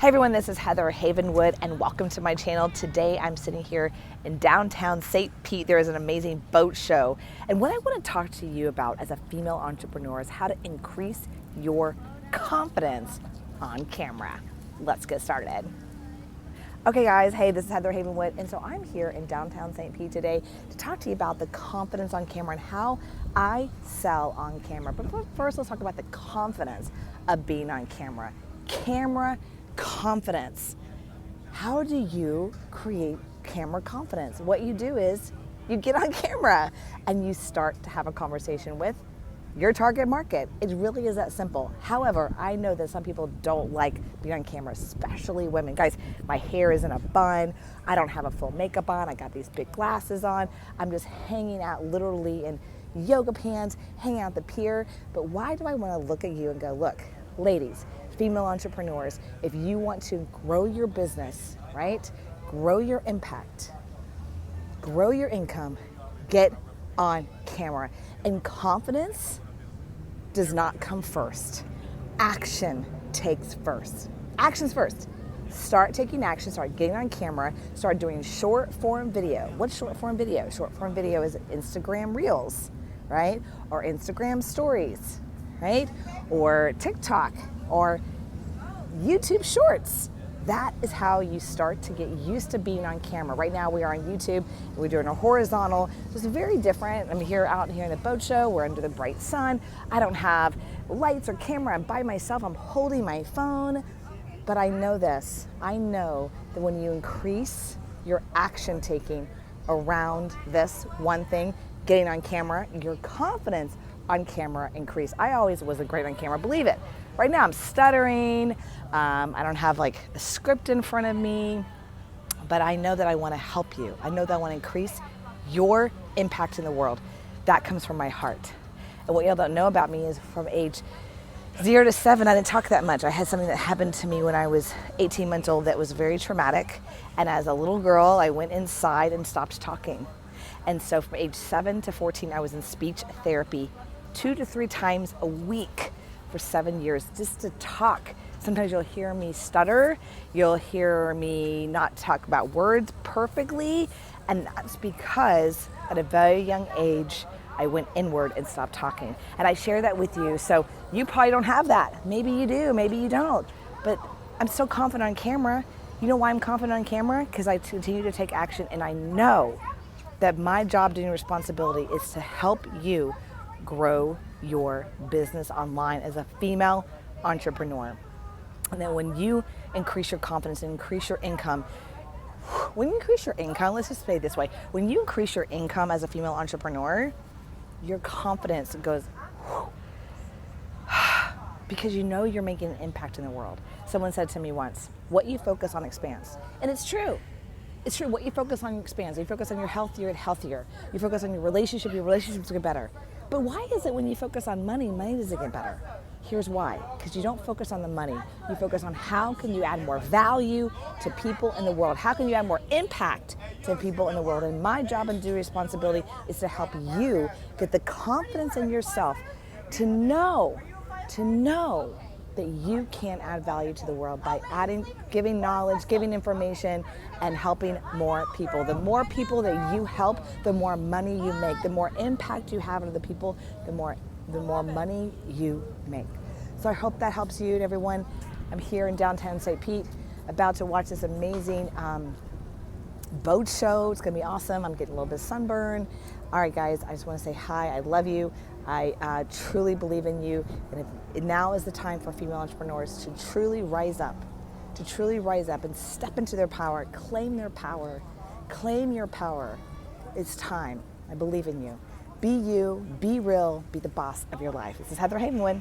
Hey everyone, this is Heather Havenwood and welcome to my channel. Today I'm sitting here in downtown St. Pete. There is an amazing boat show. And what I want to talk to you about as a female entrepreneur is how to increase your confidence on camera. Let's get started. Okay guys, hey, this is Heather Havenwood, and so I'm here in downtown St. Pete today to talk to you about the confidence on camera and how I sell on camera. But first, let's talk about the confidence of being on camera. Camera confidence. How do you create camera confidence? What you do is you get on camera and you start to have a conversation with your target market. It really is that simple. However, I know that some people don't like being on camera, especially women. Guys, my hair is in a bun. I don't have a full makeup on. I got these big glasses on. I'm just hanging out literally in yoga pants, hanging out at the pier. But why do I want to look at you and go, look, ladies, female entrepreneurs, if you want to grow your business, right? Grow your impact, grow your income, get on camera. And confidence does not come first. Action takes first. Actions first. Start taking action, start getting on camera, start doing short form video. What's short form video? Short form video is Instagram Reels, right? Or Instagram Stories, right? Or TikTok, or YouTube Shorts. That is how you start to get used to being on camera. Right now we are on YouTube, we're doing a horizontal, so it's very different. I'm out here in the boat show, we're under the bright sun. I don't have lights or camera, I'm by myself, I'm holding my phone. But I know this, I know that when you increase your action taking around this one thing, getting on camera, your confidence on camera increase. I always wasn't great on camera, believe it. Right now I'm stuttering, I don't have like a script in front of me, but I know that I want to help you. I know that I want to increase your impact in the world. That comes from my heart. And what y'all don't know about me is from age 0 to 7, I didn't talk that much. I had something that happened to me when I was 18 months old that was very traumatic. And as a little girl, I went inside and stopped talking. And so from age 7 to 14, I was in speech therapy 2 to 3 times a week for 7 years just to talk. Sometimes you'll hear me stutter, you'll hear me not talk about words perfectly, and that's because at a very young age, I went inward and stopped talking. And I share that with you, so you probably don't have that. Maybe you do, maybe you don't. But I'm so confident on camera. You know why I'm confident on camera? Because I continue to take action, and I know that my job and responsibility is to help you grow your business online as a female entrepreneur. And then when you increase your confidence and increase your income, let's just say it this way, when you increase your income as a female entrepreneur, your confidence goes because you know you're making an impact in the world. Someone said to me once, what you focus on expands. And it's true. It's true, what you focus on expands. You focus on your health, you get healthier. You focus on your relationships get better. But why is it when you focus on money doesn't get better? Here's why, because you don't focus on the money. You focus on how can you add more value to people in the world? How can you add more impact to people in the world? And my job and due responsibility is to help you get the confidence in yourself to know that you can add value to the world by giving knowledge, giving information, and helping more people. The more people that you help, the more money you make. The more impact you have on other people, the more money you make. So I hope that helps you and everyone. I'm here in downtown St. Pete, about to watch this amazing boat show. It's gonna be awesome. I'm getting a little bit of sunburn. All right, guys, I just want to say hi. I love you. I truly believe in you. And now is the time for female entrepreneurs to truly rise up, and step into their power, claim their power, claim your power. It's time. I believe in you. Be you, be real, be the boss of your life. This is Heather Havenwood.